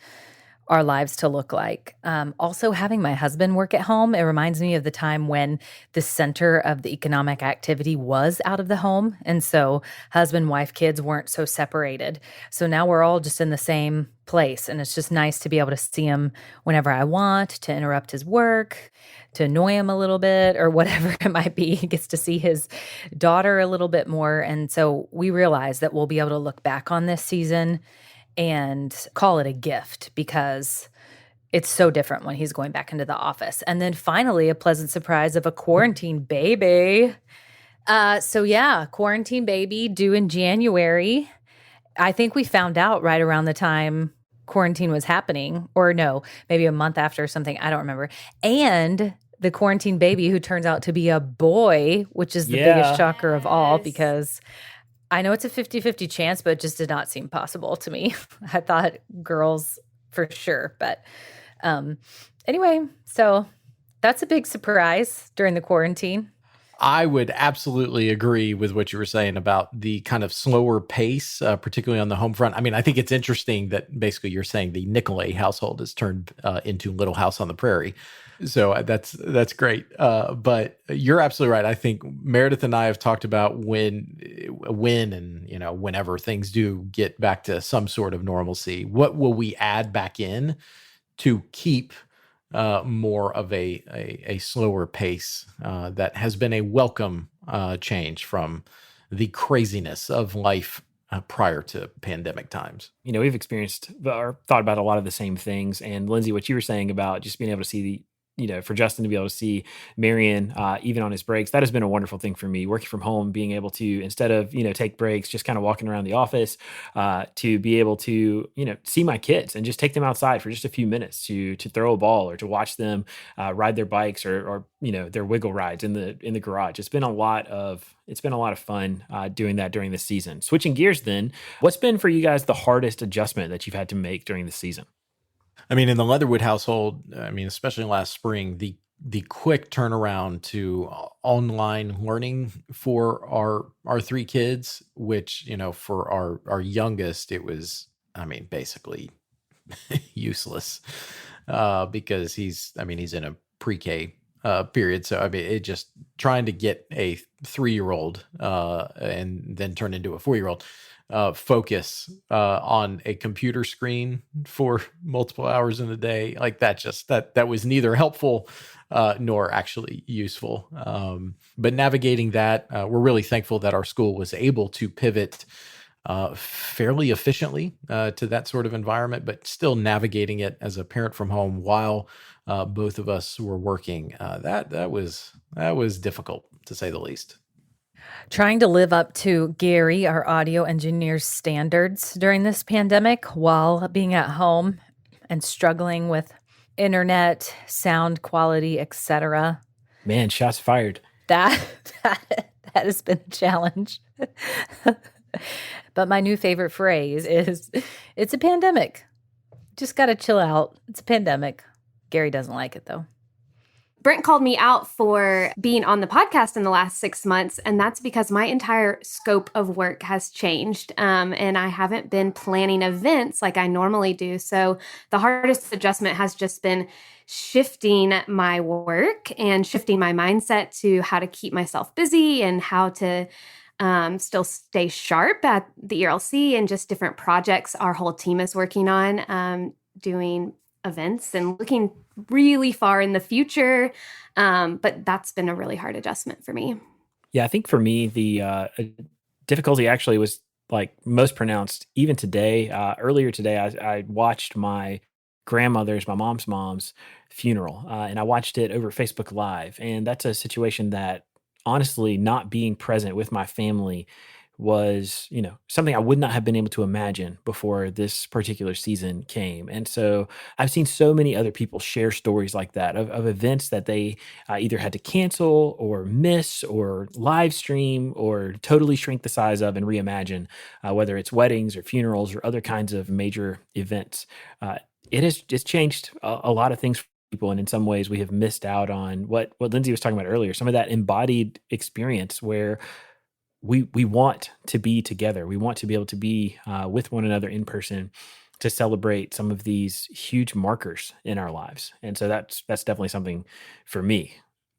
Speaker 3: our lives to look like? Also, having my husband work at home, it reminds me of the time when the center of the economic activity was out of the home. And so husband, wife, kids weren't so separated. So now we're all just in the same place. And it's just nice to be able to see him whenever I want, to interrupt his work, to annoy him a little bit or whatever it might be. He gets to see his daughter a little bit more. And so we realize that we'll be able to look back on this season and call it a gift because it's so different when he's going back into the office. And then finally, a pleasant surprise of a quarantine baby. Quarantine baby due in January. I think we found out right around the time quarantine was happening, or no, maybe a month after or something. I don't remember. And the quarantine baby who turns out to be a boy, which is the biggest shocker of all, because I know it's a 50-50 chance, but it just did not seem possible to me. I thought girls for sure. But anyway, so that's a big surprise during the quarantine.
Speaker 5: I would absolutely agree with what you were saying about the kind of slower pace, particularly on the home front. I mean, I think it's interesting that basically you're saying the Nicolay household has turned into Little House on the Prairie. So that's great. But you're absolutely right. I think Meredith and I have talked about when and whenever things do get back to some sort of normalcy, what will we add back in to keep more of a slower pace that has been a welcome change from the craziness of life prior to pandemic times.
Speaker 2: We've experienced or thought about a lot of the same things. And Lindsay, what you were saying about just being able to see for Justin to be able to see Marion, even on his breaks, that has been a wonderful thing for me. Working from home, being able to, instead of, take breaks, just kind of walking around the office, to be able to, see my kids and just take them outside for just a few minutes to throw a ball or to watch them ride their bikes or their wiggle rides in the garage. It's been a lot of fun doing that during the season. Switching gears then, what's been for you guys the hardest adjustment that you've had to make during the season?
Speaker 5: I mean, in the Leatherwood household, especially last spring, the quick turnaround to online learning for our three kids, which, for our youngest, it was, basically useless because he's in a pre-K period. So, it just trying to get a 3-year-old and then turn into a 4-year-old focus on a computer screen for multiple hours in a day, like that was neither helpful nor actually useful. But navigating that, we're really thankful that our school was able to pivot fairly efficiently to that sort of environment, but still navigating it as a parent from home while both of us were working. That was difficult, to say the least.
Speaker 3: Trying to live up to Gary, our audio engineer's standards during this pandemic while being at home and struggling with internet, sound quality, etc.
Speaker 2: Man, shots fired.
Speaker 3: That has been a challenge. But my new favorite phrase is, it's a pandemic. Just got to chill out. It's a pandemic. Gary doesn't like it, though.
Speaker 4: Brent called me out for being on the podcast in the last 6 months, and that's because my entire scope of work has changed, and I haven't been planning events like I normally do. So the hardest adjustment has just been shifting my work and shifting my mindset to how to keep myself busy and how to still stay sharp at the ERLC and just different projects our whole team is working on, doing events and looking really far in the future. But that's been a really hard adjustment for me.
Speaker 2: Yeah, I think for me, the difficulty actually was like most pronounced even today. Earlier today, I watched my mom's mom's funeral, and I watched it over Facebook Live. And that's a situation that honestly, not being present with my family was, something I would not have been able to imagine before this particular season came. And so I've seen so many other people share stories like that of events that they either had to cancel or miss or live stream or totally shrink the size of and reimagine, whether it's weddings or funerals or other kinds of major events. It has just changed a lot of things for people. And in some ways we have missed out on what Lindsay was talking about earlier, some of that embodied experience where we want to be together. We want to be able to be with one another in person to celebrate some of these huge markers in our lives. And so that's definitely something for me.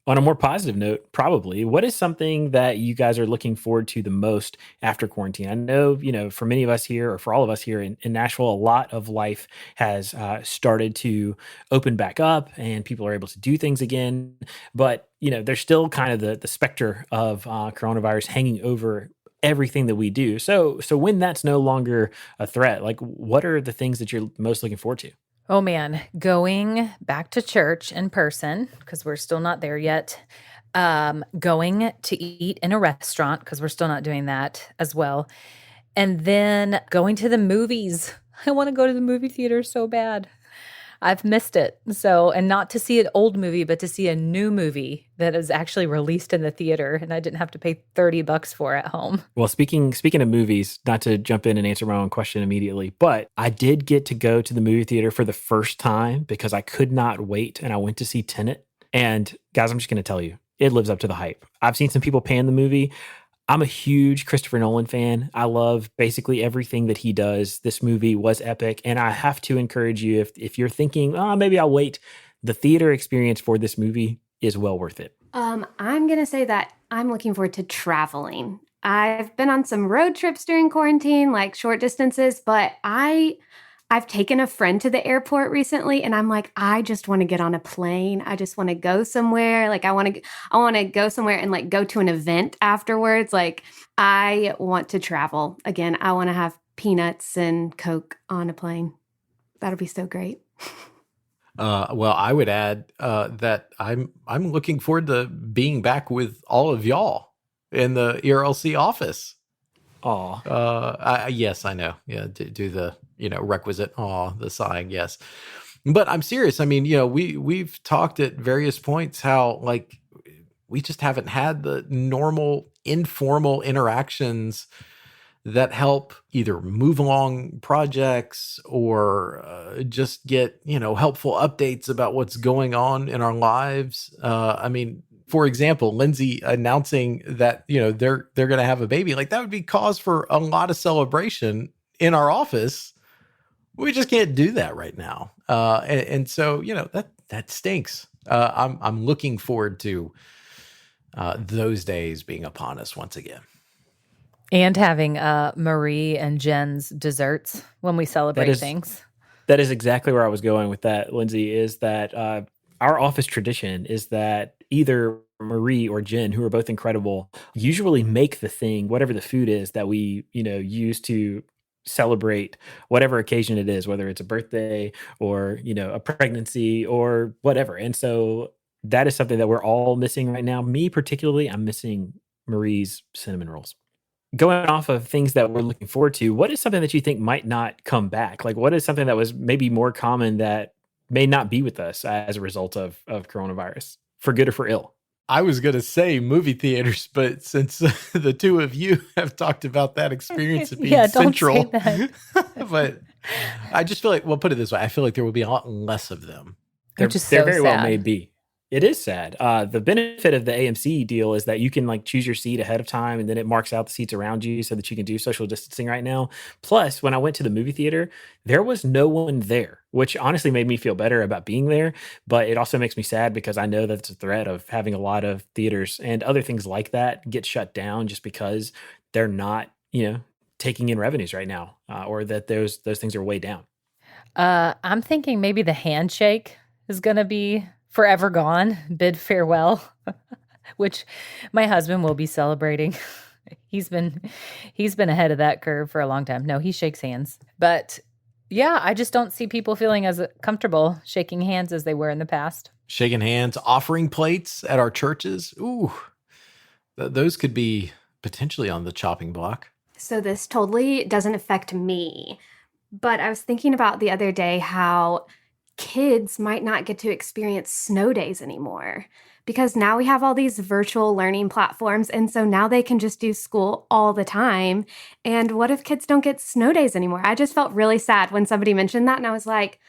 Speaker 2: On a more positive note, probably, what is something that you guys are looking forward to the most after quarantine? I know, for many of us here, or for all of us here in Nashville, a lot of life has started to open back up and people are able to do things again. But, there's still kind of the specter of coronavirus hanging over everything that we do. So when that's no longer a threat, like what are the things that you're most looking forward to?
Speaker 3: Oh man, going back to church in person, because we're still not there yet. Going to eat in a restaurant, because we're still not doing that as well. And then going to the movies. I want to go to the movie theater so bad. I've missed it. So, and not to see an old movie, but to see a new movie that is actually released in the theater and I didn't have to pay $30 for at home.
Speaker 2: Well, speaking of movies, not to jump in and answer my own question immediately, but I did get to go to the movie theater for the first time because I could not wait and I went to see Tenet. And guys, I'm just going to tell you, it lives up to the hype. I've seen some people pan the movie. I'm a huge Christopher Nolan fan. I love basically everything that he does. This movie was epic. And I have to encourage you, if you're thinking, oh, maybe I'll wait, the theater experience for this movie is well worth it.
Speaker 4: I'm going to say that I'm looking forward to traveling. I've been on some road trips during quarantine, like short distances, but I've taken a friend to the airport recently and I'm like, I just want to get on a plane. I just want to go somewhere. Like I want to go somewhere and like go to an event afterwards. Like I want to travel again. I want to have peanuts and Coke on a plane. That'll be so great.
Speaker 5: Well, I would add that I'm looking forward to being back with all of y'all in the ERLC office.
Speaker 2: Aw.
Speaker 5: Yes, I know. Yeah, do the requisite the sighing. Yes, but I'm serious. I mean, we've talked at various points how like we just haven't had the normal informal interactions that help either move along projects or just get helpful updates about what's going on in our lives. I mean, for example, Lindsay announcing that they're going to have a baby, like that would be cause for a lot of celebration in our office. We just can't do that right now, and so that stinks. I'm looking forward to those days being upon us once again.
Speaker 3: And having Marie and Jen's desserts when we celebrate things.
Speaker 2: That is exactly where I was going with that, Lindsay, is that our office tradition is that either Marie or Jen, who are both incredible, usually make the thing, whatever the food is that we, use to celebrate whatever occasion it is, whether it's a birthday or, a pregnancy or whatever. And so that is something that we're all missing right now. Me particularly, I'm missing Marie's cinnamon rolls. Going off of things that we're looking forward to, what is something that you think might not come back? Like, what is something that was maybe more common that may not be with us as a result of coronavirus, for good or for ill?
Speaker 5: I was going to say movie theaters, but since the two of you have talked about that experience of being central,
Speaker 3: don't say that.
Speaker 5: But I just feel like, well, put it this way, I feel like there will be a lot less of them.
Speaker 2: There
Speaker 3: so
Speaker 2: very
Speaker 3: sad.
Speaker 2: well may be. It is sad. The benefit of the AMC deal is that you can like choose your seat ahead of time and then it marks out the seats around you so that you can do social distancing right now. Plus, when I went to the movie theater, there was no one there, which honestly made me feel better about being there. But it also makes me sad because I know that's a threat of having a lot of theaters and other things like that get shut down just because they're not, taking in revenues right now, or that those things are way down.
Speaker 3: I'm thinking maybe the handshake is going to be forever gone, bid farewell, which my husband will be celebrating. He's been ahead of that curve for a long time. No, he shakes hands. But yeah, I just don't see people feeling as comfortable shaking hands as they were in the past.
Speaker 5: Shaking hands, offering plates at our churches. Ooh, those could be potentially on the chopping block.
Speaker 4: So this totally doesn't affect me, but I was thinking about the other day how kids might not get to experience snow days anymore because now we have all these virtual learning platforms. And so now they can just do school all the time. And what if kids don't get snow days anymore? I just felt really sad when somebody mentioned that. And I was like,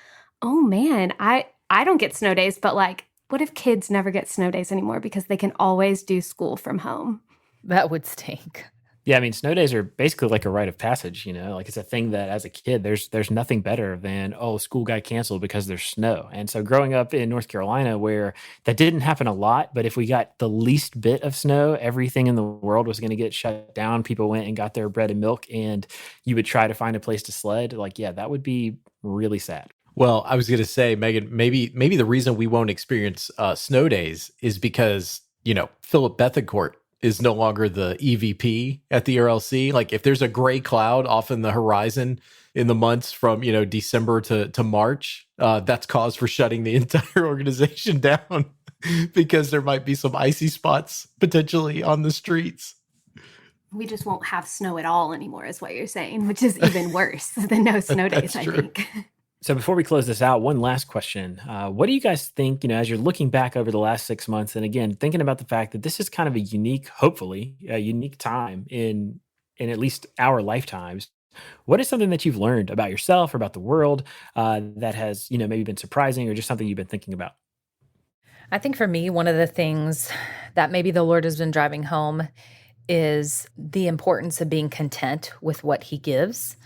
Speaker 4: oh man, I don't get snow days, but like, what if kids never get snow days anymore because they can always do school from home?
Speaker 3: That would stink.
Speaker 2: Yeah, I mean, snow days are basically like a rite of passage, like it's a thing that as a kid, there's nothing better than, school got canceled because there's snow. And so growing up in North Carolina where that didn't happen a lot, but if we got the least bit of snow, everything in the world was going to get shut down. People went and got their bread and milk and you would try to find a place to sled. Like, yeah, that would be really sad.
Speaker 5: Well, I was going to say, Meagan, maybe the reason we won't experience snow days is because, Philip Bethencourt is no longer the EVP at the ERLC. Like if there's a gray cloud off in the horizon in the months from, December to March, that's cause for shutting the entire organization down because there might be some icy spots potentially on the streets.
Speaker 4: We just won't have snow at all anymore is what you're saying, which is even worse than no snow days, I think.
Speaker 2: So before we close this out, one last question. What do you guys think, as you're looking back over the last 6 months, and again, thinking about the fact that this is kind of a unique, hopefully, a unique time in at least our lifetimes, what is something that you've learned about yourself or about the world that has, maybe been surprising or just something you've been thinking about?
Speaker 3: I think for me, one of the things that maybe the Lord has been driving home is the importance of being content with what he gives.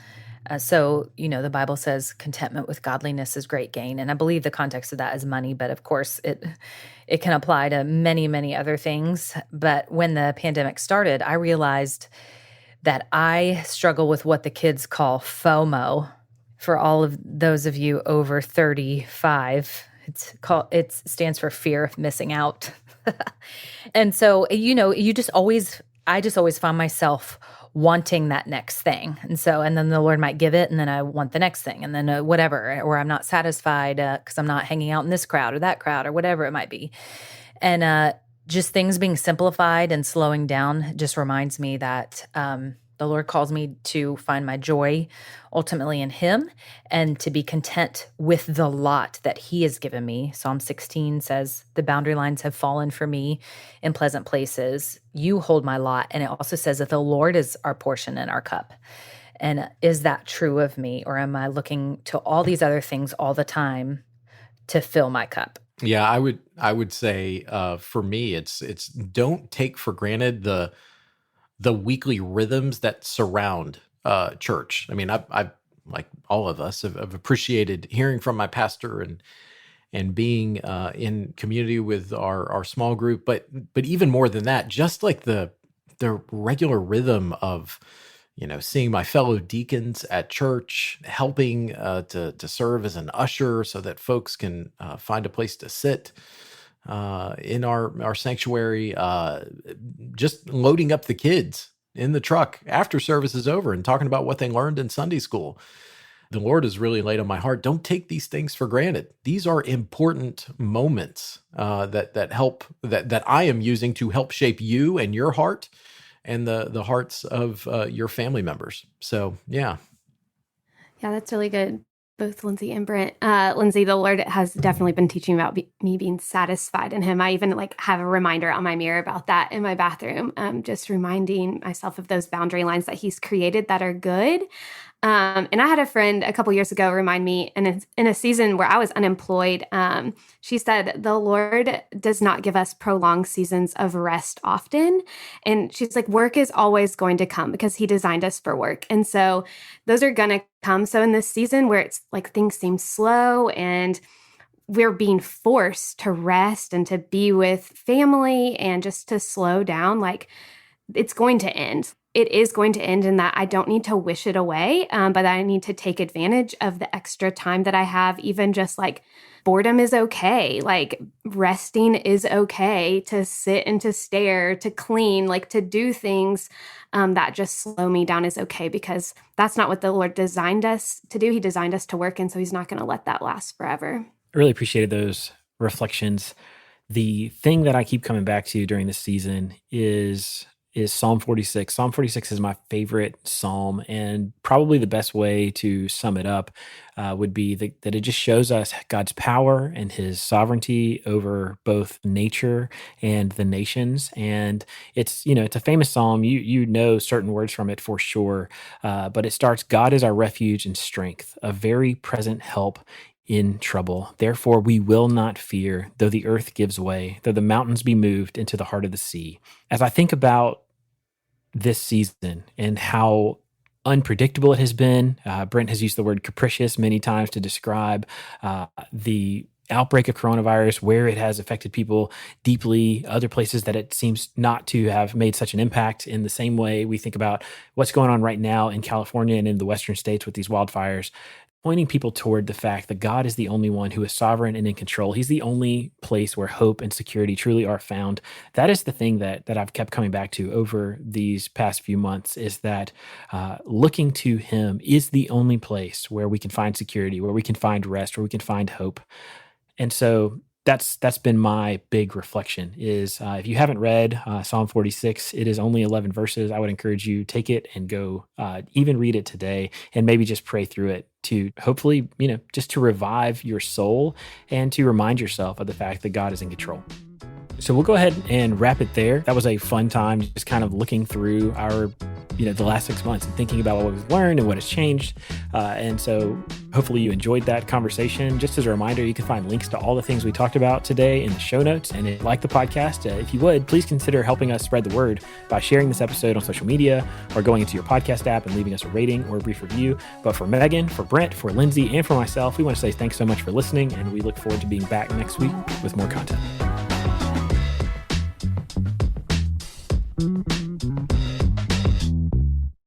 Speaker 3: So, the Bible says contentment with godliness is great gain. And I believe the context of that is money, but of course it can apply to many, many other things. But when the pandemic started, I realized that I struggle with what the kids call FOMO. For all of those of you over 35, it stands for fear of missing out. And so, I just always find myself wanting that next thing. And then the Lord might give it, and then I want the next thing, and then whatever, or I'm not satisfied because I'm not hanging out in this crowd or that crowd or whatever it might be. And just things being simplified and slowing down just reminds me that the Lord calls me to find my joy ultimately in him and to be content with the lot that he has given me. Psalm 16 says, the boundary lines have fallen for me in pleasant places. You hold my lot. And it also says that the Lord is our portion and our cup. And is that true of me? Or am I looking to all these other things all the time to fill my cup?
Speaker 5: Yeah, I would say for me, it's don't take for granted the weekly rhythms that surround church. I mean, I've like all of us have appreciated hearing from my pastor and being in community with our small group, but even more than that, just like the regular rhythm of seeing my fellow deacons at church, helping to serve as an usher so that folks can find a place to sit in our sanctuary, just loading up the kids in the truck after service is over and talking about what they learned in Sunday school. The Lord has really laid on my heart, don't take these things for granted. These are important moments that I am using to help shape you and your heart and the hearts of your family members. So, yeah.
Speaker 4: Yeah, that's really good. Both Lindsay and Brent. Lindsay, the Lord has definitely been teaching about me being satisfied in him. I even have a reminder on my mirror about that in my bathroom, just reminding myself of those boundary lines that he's created that are good. And I had a friend a couple years ago remind me, and in a season where I was unemployed, she said, the Lord does not give us prolonged seasons of rest often. And she's like, work is always going to come because he designed us for work. And so those are going to come. So in this season where it's like things seem slow and we're being forced to rest and to be with family and just to slow down, it's going to end. It is going to end in that I don't need to wish it away, but I need to take advantage of the extra time that I have. Even just boredom is okay. Resting is okay. To sit and to stare, to clean, to do things that just slow me down is okay, because that's not what the Lord designed us to do. He designed us to work, and so he's not going to let that last forever.
Speaker 2: I really appreciated those reflections. The thing that I keep coming back to during this season is Psalm 46. Psalm 46 is my favorite psalm, and probably the best way to sum it up would be that it just shows us God's power and his sovereignty over both nature and the nations. And it's a famous psalm. You know certain words from it for sure, but it starts, God is our refuge and strength, a very present help in trouble. Therefore, we will not fear, though the earth gives way, though the mountains be moved into the heart of the sea. As I think about this season and how unpredictable it has been, Brent has used the word capricious many times to describe the outbreak of coronavirus, where it has affected people deeply, other places that it seems not to have made such an impact. In the same way, we think about what's going on right now in California and in the western states with these wildfires, pointing people toward the fact that God is the only one who is sovereign and in control. He's the only place where hope and security truly are found. That is the thing that I've kept coming back to over these past few months, is that looking to him is the only place where we can find security, where we can find rest, where we can find hope. And so that's been my big reflection is if you haven't read Psalm 46, it is only 11 verses. I would encourage you, take it and go even read it today and maybe just pray through it to hopefully, just to revive your soul and to remind yourself of the fact that God is in control. So we'll go ahead and wrap it there. That was a fun time, just kind of looking through our the last 6 months and thinking about what we've learned and what has changed. And so hopefully you enjoyed that conversation. Just as a reminder, you can find links to all the things we talked about today in the show notes. And if you like the podcast, if you would, please consider helping us spread the word by sharing this episode on social media or going into your podcast app and leaving us a rating or a brief review. But for Meagan, for Brent, for Lindsay, and for myself, we want to say thanks so much for listening, and we look forward to being back next week with more content.